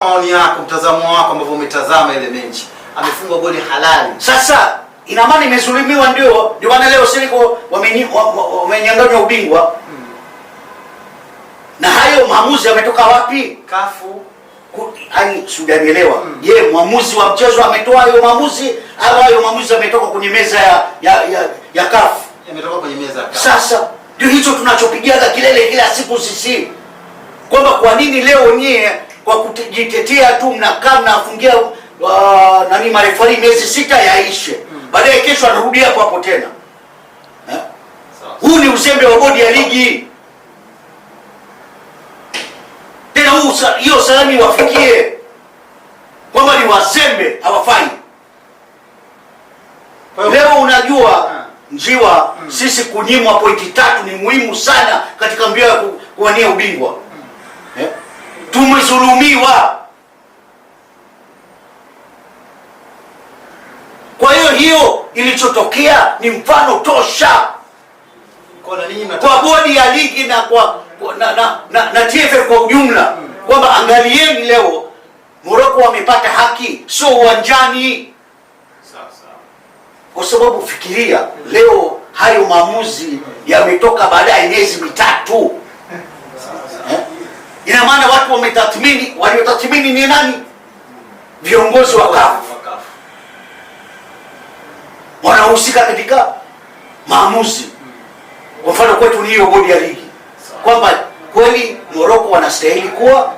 Maoni yako, mtazamo wako ambavyo umetazama ile mechi. Amefungwa goli halali. Sasa ina maana imezulumiwa, ndio maana leo Senegal wamenyang'anywa ubingwa. Na hayo maamuzi yametoka wapi? Kafu. Yaani sijanielewa. Je, mwamuzi wa mchezo ametoa hayo maamuzi au hayo maamuzi yametoka kwenye meza ya Kafu? Yametoka kwenye meza ya Kafu. Sasa ndio hicho tunachopigiaga kilele kila siku sisi. Kwamba kwa nini leo nyie kwa kujitetea tu mnakaa mnafungia nani marefari miezi 6 yaishe. Baadaye kesho anarudi hapo tena. Huu ni uzembe wa bodi ya ligi. Tena hiyo salami wafikie kwamba ni wazembe, hawafai. Leo unajua Njiwa, sisi kunyimwa pointi 3 ni muhimu sana katika mbio ya kuwania ubingwa. Tumezulumiwa. Kwa hiyo ilichotokea ni mfano tosha kwa bodi ya ligi na na TFF kwa ujumla, kwamba angalieni leo Morocco wamepata haki, sio uwanjani. Kwa sababu fikiria leo hayo maamuzi yametoka baadaye miezi 3. Ina maana watu wametathmini, waliotathmini ni nani? Viongozi wa CAF. Wanahusika katika maamuzi. Kwa mfano kwetu ni hiyo bodi ya ligi, kwamba kweli Morocco wanastahili kuwa